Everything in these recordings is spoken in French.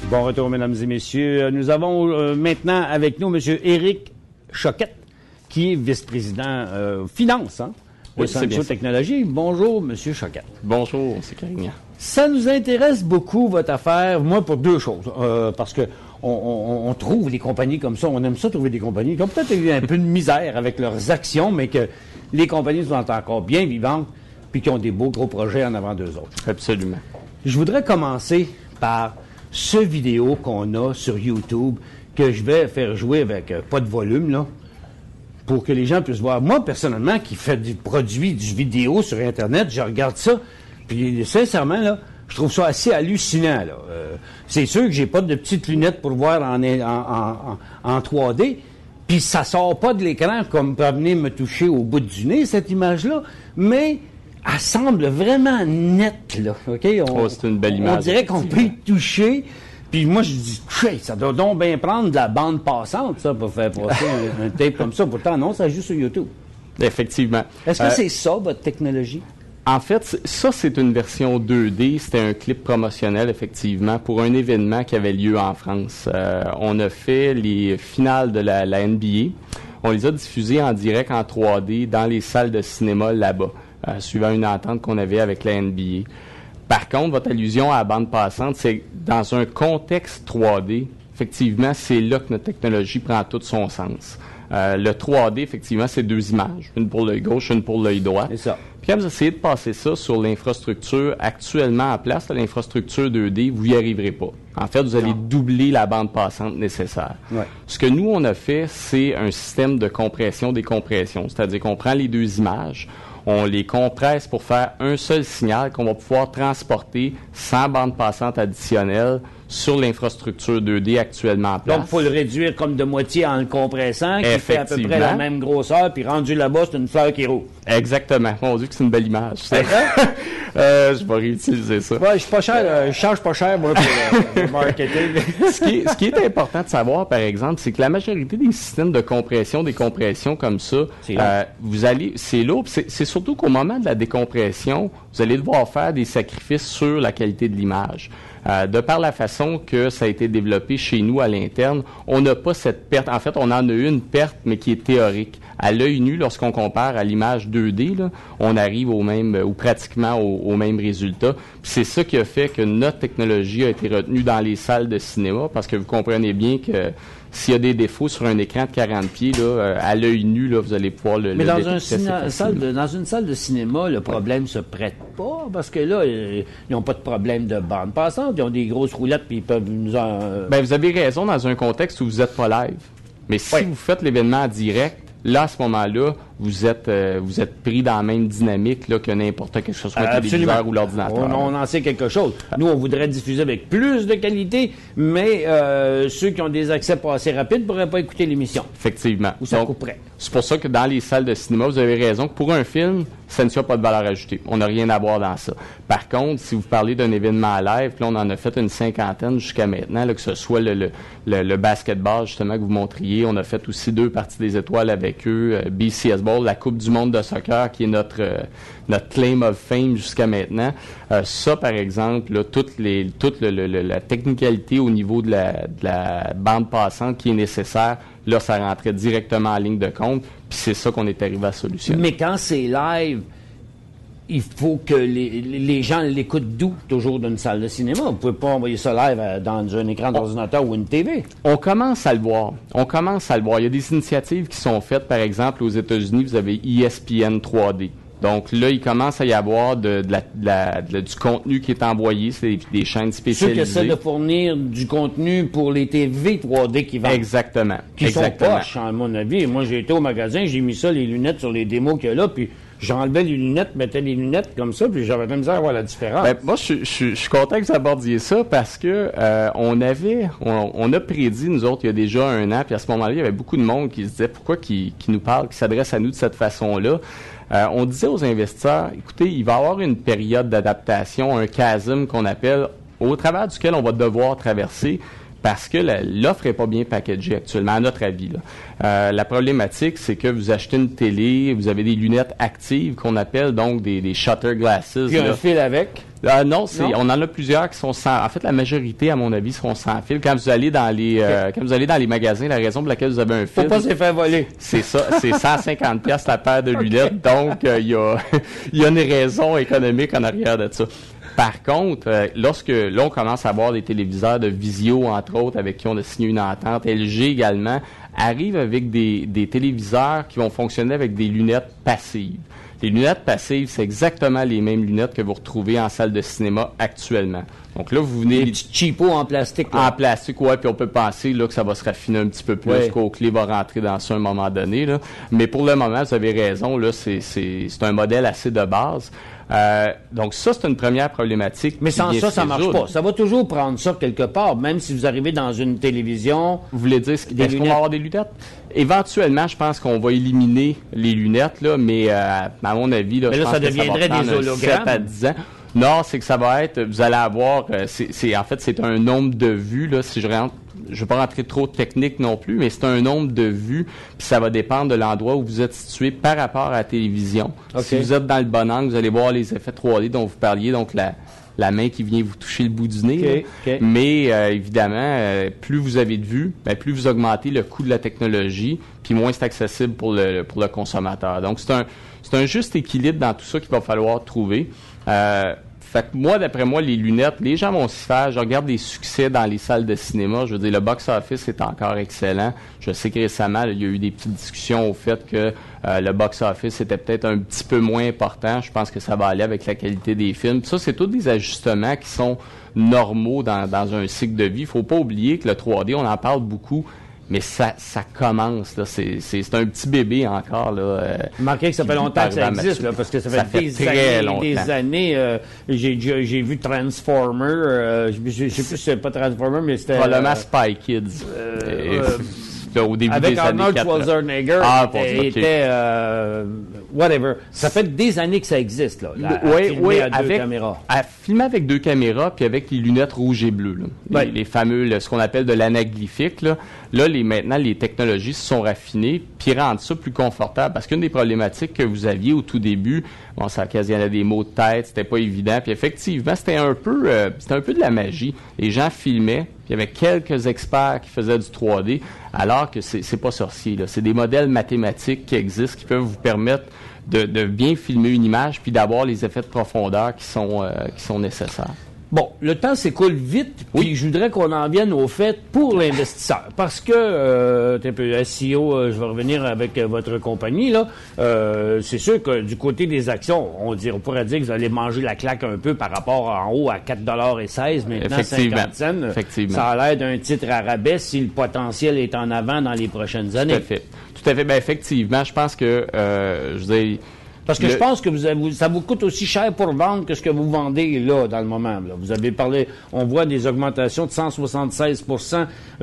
Bon retour, mesdames et messieurs. Nous avons maintenant avec nous M. Éric Choquette, qui est vice-président finance de Sancho Technologies. Bonjour, M. Choquette. Bonjour, c'est Carignan. Ça nous intéresse beaucoup, votre affaire, moi, pour deux choses. Parce que on trouve des compagnies comme ça, on aime ça trouver des compagnies qui ont peut-être eu un peu de misère avec leurs actions, mais que les compagnies sont encore bien vivantes puis qui ont des beaux gros projets en avant d'eux autres. Absolument. Je voudrais commencer par ce vidéo qu'on a sur YouTube, que je vais faire jouer avec pas de volume, là, pour que les gens puissent voir. Moi, personnellement, qui fait du produit, du vidéo sur Internet, je regarde ça, puis sincèrement, là, je trouve ça assez hallucinant, là. C'est sûr que j'ai pas de petites lunettes pour voir en 3D, puis ça sort pas de l'écran comme peut venir me toucher au bout du nez, cette image-là, mais elle semble vraiment nette, là, OK? C'est une belle image. On dirait qu'on peut y toucher. Puis moi, je dis, ça doit donc bien prendre de la bande passante, ça, pour faire passer un tape comme ça. Pourtant, non, ça joue sur YouTube. Effectivement. Est-ce que c'est ça, votre technologie? En fait, ça, c'est une version 2D. C'était un clip promotionnel, effectivement, pour un événement qui avait lieu en France. On a fait les finales de la NBA. On les a diffusées en direct en 3D dans les salles de cinéma là-bas, suivant une entente qu'on avait avec la NBA. Par contre, votre allusion à la bande passante, c'est dans un contexte 3D, effectivement, c'est là que notre technologie prend tout son sens. Le 3D, effectivement, c'est deux images, une pour l'œil gauche, une pour l'œil droit. C'est ça. Puis quand vous essayez de passer ça sur l'infrastructure actuellement en place, l'infrastructure 2D, vous n'y arriverez pas. En fait, vous allez doubler la bande passante nécessaire. Ouais. Ce que nous, on a fait, c'est un système de compression-décompression. C'est-à-dire qu'on prend les deux images, on les compresse pour faire un seul signal qu'on va pouvoir transporter sans bande passante additionnelle sur l'infrastructure 2D actuellement en place. Donc, il faut le réduire comme de moitié en le compressant, qui fait à peu près la même grosseur, puis rendu là-bas, c'est une fleur qui roule. Exactement. On dit que c'est une belle image. Je vais réutiliser ça. Ouais, je suis pas cher, je charge pas cher, moi, pour le marketing. Ce qui est important de savoir, par exemple, c'est que la majorité des systèmes de compression, des compressions comme ça, c'est lourd. C'est surtout qu'au moment de la décompression, vous allez devoir faire des sacrifices sur la qualité de l'image. De par la façon que ça a été développé chez nous à l'interne, on n'a pas cette perte. En fait, on en a eu une perte, mais qui est théorique. À l'œil nu, lorsqu'on compare à l'image 2D, là, on arrive au même, ou pratiquement au même résultat. Puis c'est ça qui a fait que notre technologie a été retenue dans les salles de cinéma, parce que vous comprenez bien que s'il y a des défauts sur un écran de 40 pieds, là, à l'œil nu, là, vous allez pouvoir le détecter. Mais dans une salle de cinéma, le problème se prête pas, parce que là, ils n'ont pas de problème de bande passante, ils ont des grosses roulettes, puis ils peuvent nous en... vous avez raison dans un contexte où vous n'êtes pas live. Mais si vous faites l'événement en direct, là, à ce moment-là, vous êtes pris dans la même dynamique là, que n'importe quel, que ce soit le téléviseur ou l'ordinateur. On en sait quelque chose. Nous, on voudrait diffuser avec plus de qualité, mais ceux qui ont des accès pas assez rapides ne pourraient pas écouter l'émission. Effectivement. Ou ça couperait. C'est pour ça que dans les salles de cinéma, vous avez raison que pour un film, ça ne soit pas de valeur ajoutée. On n'a rien à voir dans ça. Par contre, si vous parlez d'un événement live, là, on en a fait une 50aine jusqu'à maintenant, là, que ce soit le basketball, justement, que vous montriez. On a fait aussi 2 parties des étoiles avec eux, BCS Ball, la Coupe du monde de soccer, qui est notre claim of fame jusqu'à maintenant. Ça, par exemple, là, toute la technicalité au niveau de la bande passante qui est nécessaire, là, ça rentrait directement en ligne de compte, puis c'est ça qu'on est arrivé à solutionner. Mais quand c'est live, il faut que les gens l'écoutent d'où, toujours d'une salle de cinéma? Vous ne pouvez pas envoyer ça live dans un écran d'ordinateur ou une TV. On commence à le voir. Il y a des initiatives qui sont faites, par exemple, aux États-Unis, vous avez ESPN 3D. Donc là, il commence à y avoir du contenu qui est envoyé, c'est des chaînes spécialisées. Ceux qui essaient de fournir du contenu pour les TV 3D qui vendent. Exactement. Qui sont poches, à mon avis. Moi, j'ai été au magasin, j'ai mis ça, les lunettes sur les démos qu'il y a là, puis j'enlevais les lunettes, mettais les lunettes comme ça, puis j'avais de la misère à voir la différence. Moi, je suis content que vous abordiez ça parce que on a prédit, nous autres, il y a déjà 1 an, puis à ce moment-là, il y avait beaucoup de monde qui se disait pourquoi qui nous parle, qui s'adresse à nous de cette façon-là. On disait aux investisseurs, écoutez, il va y avoir une période d'adaptation, un chasme qu'on appelle, au travers duquel on va devoir traverser parce que l'offre n'est pas bien packagée actuellement, à notre avis. Là. La problématique, c'est que vous achetez une télé, vous avez des lunettes actives qu'on appelle donc des shutter glasses. Puis un fil avec. Non, on en a plusieurs qui sont sans. En fait, la majorité, à mon avis, seront sans fil. Quand vous allez dans les magasins, la raison pour laquelle vous avez un fil, faut pas se faire voler. C'est ça, c'est 150 pièces la paire de lunettes. Donc, il y a une raison économique en arrière de ça. Par contre, lorsque là, on commence à avoir des téléviseurs de Vizio, entre autres, avec qui on a signé une entente, LG également, arrive avec des téléviseurs qui vont fonctionner avec des lunettes passives. Les lunettes passives, c'est exactement les mêmes lunettes que vous retrouvez en salle de cinéma actuellement. Donc là, vous venez... Des petits cheapos en plastique. Là. En plastique, ouais, puis on peut penser là, que ça va se raffiner un petit peu plus, qu'au clé va rentrer dans ça à un moment donné. Là. Mais pour le moment, vous avez raison, là, c'est un modèle assez de base. Donc ça, c'est une première problématique. Mais sans ça, ça marche pas. Ça va toujours prendre ça quelque part, même si vous arrivez dans une télévision. Vous voulez dire, est-ce qu'on va avoir des lunettes? Éventuellement, je pense qu'on va éliminer les lunettes, là, mais à mon avis, là, mais là, je pense ça deviendrait des hologrammes. 7 à 10 ans. Non, c'est que ça va être, vous allez avoir, en fait, c'est un nombre de vues, là, si je rentre. Je ne vais pas rentrer trop technique non plus, mais c'est un nombre de vues, puis ça va dépendre de l'endroit où vous êtes situé par rapport à la télévision. Okay. Si vous êtes dans le bon angle, vous allez voir les effets 3D dont vous parliez, donc la main qui vient vous toucher le bout du nez. Okay. Mais évidemment, plus vous avez de vues, plus vous augmentez le coût de la technologie, puis moins c'est accessible pour le consommateur. Donc c'est un juste équilibre dans tout ça qu'il va falloir trouver. Fait que moi, d'après moi, les lunettes, les gens vont s'y faire. Je regarde des succès dans les salles de cinéma. Je veux dire, le box-office est encore excellent. Je sais que récemment, il y a eu des petites discussions au fait que le box-office était peut-être un petit peu moins important. Je pense que ça va aller avec la qualité des films. Puis ça, c'est tous des ajustements qui sont normaux dans un cycle de vie. Il faut pas oublier que le 3D, on en parle beaucoup, mais ça commence, là. C'est un petit bébé encore, là. Remarquez que ça fait longtemps que ça existe, là, parce que ça fait des années. J'ai vu Transformer, je sais plus si c'est pas Transformer, mais c'était... Probablement Spy Kids. Au début avec des Arnold années 80. Schwarzenegger, était whatever. Ça fait des années que ça existe, là. Oui, à deux caméras. À filmer avec 2 caméras, puis avec les lunettes rouges et bleues, là. Les fameux, ce qu'on appelle de l'anaglyphique, là. Là, maintenant, les technologies se sont raffinées, puis rendent ça plus confortable. Parce qu'une des problématiques que vous aviez au tout début, ça occasionnait des maux de tête, c'était pas évident. Puis effectivement, c'était un peu de la magie. Les gens filmaient, puis il y avait quelques experts qui faisaient du 3D, alors que c'est pas sorcier, là. C'est des modèles mathématiques qui existent, qui peuvent vous permettre de bien filmer une image, puis d'avoir les effets de profondeur qui sont nécessaires. Bon, le temps s'écoule vite, puis je voudrais qu'on en vienne au fait pour l'investisseur. Parce que, SEO, je vais revenir avec votre compagnie, là. C'est sûr que du côté des actions, on pourrait dire que vous allez manger la claque un peu par rapport en haut à 4,16 $, maintenant 50 cents. Effectivement. Ça a l'air d'un titre à rabais si le potentiel est en avant dans les prochaines années. Tout à fait. Ben, effectivement, je pense que, parce que je pense que ça vous coûte aussi cher pour vendre que ce que vous vendez là, dans le moment. Là. Vous avez parlé, on voit des augmentations de 176 %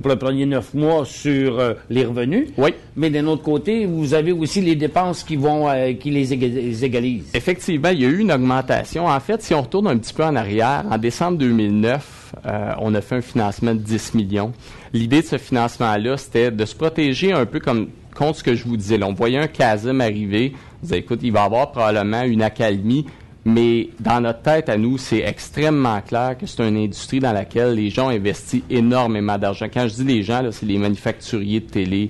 pour le premier 9 mois sur les revenus. Oui. Mais d'un autre côté, vous avez aussi les dépenses qui les égalisent. Effectivement, il y a eu une augmentation. En fait, si on retourne un petit peu en arrière, en décembre 2009, on a fait un financement de 10 millions. L'idée de ce financement-là, c'était de se protéger un peu contre ce que je vous disais. Là, on voyait un chasme arriver. Vous dites, écoute, il va y avoir probablement une accalmie, mais dans notre tête, à nous, c'est extrêmement clair que c'est une industrie dans laquelle les gens investissent énormément d'argent. Quand je dis les gens, là, c'est les manufacturiers de télé,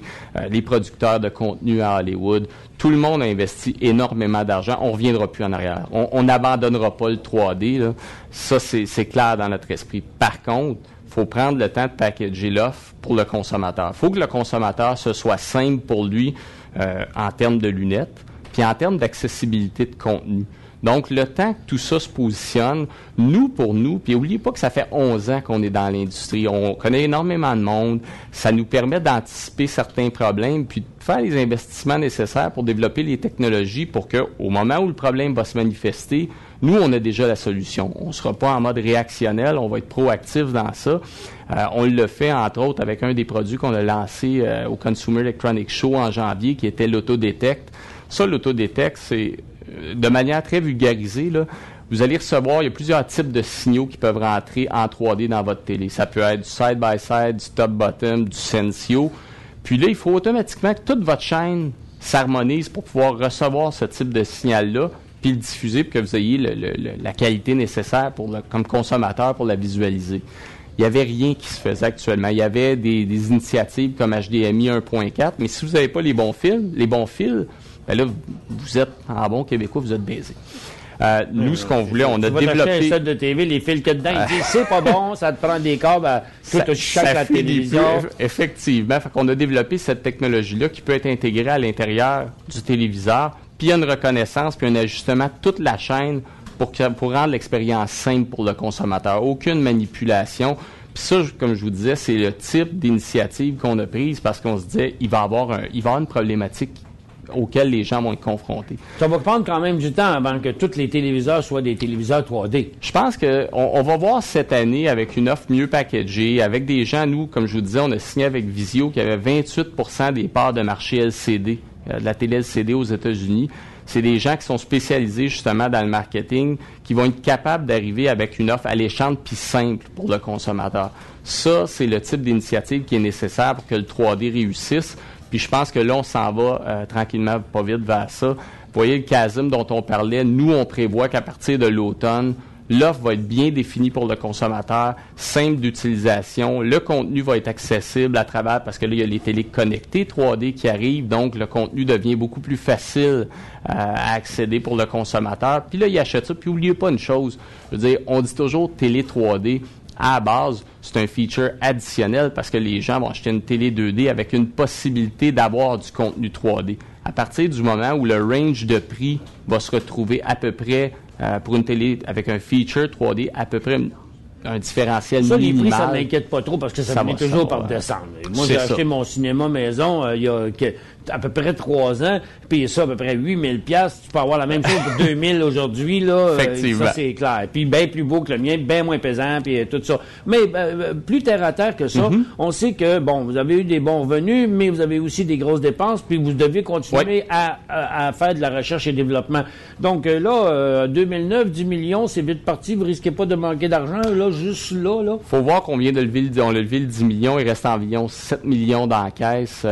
les producteurs de contenu à Hollywood. Tout le monde a investi énormément d'argent. On reviendra plus en arrière. On n'abandonnera pas le 3D, là. Ça, c'est clair dans notre esprit. Par contre, faut prendre le temps de packager l'offre pour le consommateur. Il faut que le consommateur, ce soit simple pour lui en termes de lunettes, puis en termes d'accessibilité de contenu. Donc, le temps que tout ça se positionne, pour nous, puis n'oubliez pas que ça fait 11 ans qu'on est dans l'industrie, on connaît énormément de monde, ça nous permet d'anticiper certains problèmes, puis de faire les investissements nécessaires pour développer les technologies pour que, au moment où le problème va se manifester, nous, on a déjà la solution. On ne sera pas en mode réactionnel, on va être proactif dans ça. On le fait, entre autres, avec un des produits qu'on a lancé au Consumer Electronics Show en janvier, qui était l'Autodetect. Ça, l'Autodetect, c'est de manière très vulgarisée, là, vous allez recevoir, il y a plusieurs types de signaux qui peuvent rentrer en 3D dans votre télé. Ça peut être du side-by-side, du top-bottom, du Sensio. Puis là, il faut automatiquement que toute votre chaîne s'harmonise pour pouvoir recevoir ce type de signal-là, puis le diffuser pour que vous ayez la qualité nécessaire comme consommateur pour la visualiser. Il n'y avait rien qui se faisait actuellement. Il y avait des initiatives comme HDMI 1.4, mais si vous n'avez pas les bons fils, ben là, vous êtes, en bon québécois, vous êtes baisé. Nous, ce qu'on voulait, on a développé... un set de TV, les fils que dedans, ils disent, c'est pas bon, ça te prend des câbles, tout chaque la télévision. Effectivement. Fait qu'on a développé cette technologie-là qui peut être intégrée à l'intérieur du téléviseur, puis il y a une reconnaissance, puis un ajustement de toute la chaîne pour rendre l'expérience simple pour le consommateur. Aucune manipulation. Puis ça, comme je vous disais, c'est le type d'initiative qu'on a prise parce qu'on se disait, il va y avoir une problématique auxquelles les gens vont être confrontés. Ça va prendre quand même du temps avant que tous les téléviseurs soient des téléviseurs 3D. Je pense qu'on va voir cette année avec une offre mieux packagée, avec des gens, nous, comme je vous disais, on a signé avec Vizio qui avait 28% des parts de marché LCD, de la télé LCD aux États-Unis. C'est des gens qui sont spécialisés justement dans le marketing, qui vont être capables d'arriver avec une offre alléchante puis simple pour le consommateur. Ça, c'est le type d'initiative qui est nécessaire pour que le 3D réussisse. Puis je pense que là, on s'en va tranquillement, pas vite vers ça. Vous voyez le CASM dont on parlait, nous, on prévoit qu'à partir de l'automne, l'offre va être bien définie pour le consommateur, simple d'utilisation. Le contenu va être accessible à travers, parce que là, il y a les télés connectées 3D qui arrivent, donc le contenu devient beaucoup plus facile à accéder pour le consommateur. Puis là, il achète ça. Puis n'oubliez pas une chose, je veux dire, on dit toujours télé 3D. À la base, c'est un feature additionnel parce que les gens vont acheter une télé 2D avec une possibilité d'avoir du contenu 3D. À partir du moment où le range de prix va se retrouver à peu près pour une télé avec un feature 3D, à peu près un différentiel minimal. Les prix, ça ne m'inquiète pas trop parce que ça finit toujours par descendre. Moi, j'ai acheté mon cinéma maison il y a à peu près 3 ans, puis ça à peu près 8 000 $. Tu peux avoir la même chose pour 2 000 aujourd'hui, là. Effectivement. Ça, c'est clair. Puis bien plus beau que le mien, bien moins pesant, puis tout ça. Mais plus terre à terre que ça, on sait que, bon, vous avez eu des bons revenus, mais vous avez aussi des grosses dépenses, puis vous devez continuer à faire de la recherche et développement. Donc là, 2009, 10 millions, c'est vite parti. Vous risquez pas de manquer d'argent, là, juste là. Faut voir qu'on vient de lever on a levé le 10 millions, il reste environ 7 millions dans la caisse.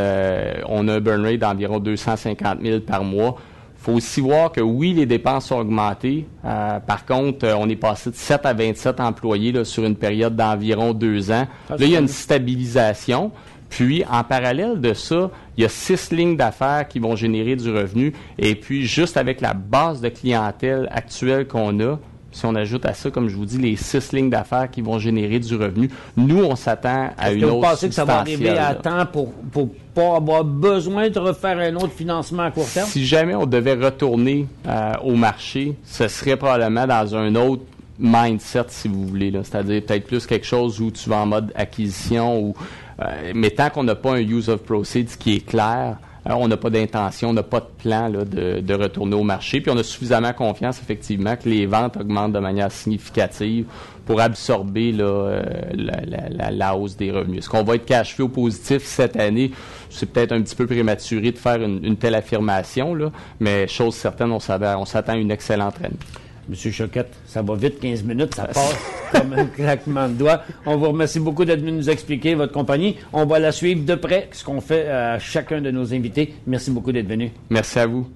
On a un burn rate d'environ 250 000 par mois. Il faut aussi voir que oui, les dépenses ont augmenté. Par contre, on est passé de 7 à 27 employés là, sur une période d'environ 2 ans. Là, il y a une stabilisation. Puis, en parallèle de ça, il y a 6 lignes d'affaires qui vont générer du revenu. Et puis, juste avec la base de clientèle actuelle qu'on a, si on ajoute à ça, comme je vous dis, les 6 lignes d'affaires qui vont générer du revenu, nous, on s'attend à une hausse substantielle. Vous pensez que ça va arriver à temps pour pas avoir besoin de refaire un autre financement à court terme? Si jamais on devait retourner au marché, ce serait probablement dans un autre mindset, si vous voulez, là. C'est-à-dire peut-être plus quelque chose où tu vas en mode acquisition, ou mais tant qu'on n'a pas un use of proceeds qui est clair, on n'a pas d'intention, on n'a pas de plan là, de retourner au marché. Puis on a suffisamment confiance, effectivement, que les ventes augmentent de manière significative pour absorber là, la hausse des revenus. Est-ce qu'on va être cash flow positif cette année? C'est peut-être un petit peu prématuré de faire une telle affirmation, là, mais chose certaine, on s'attend à une excellente année. Monsieur Choquette, ça va vite, 15 minutes, ça passe comme un claquement de doigts. On vous remercie beaucoup d'être venu nous expliquer votre compagnie. On va la suivre de près, ce qu'on fait à chacun de nos invités. Merci beaucoup d'être venu. Merci à vous.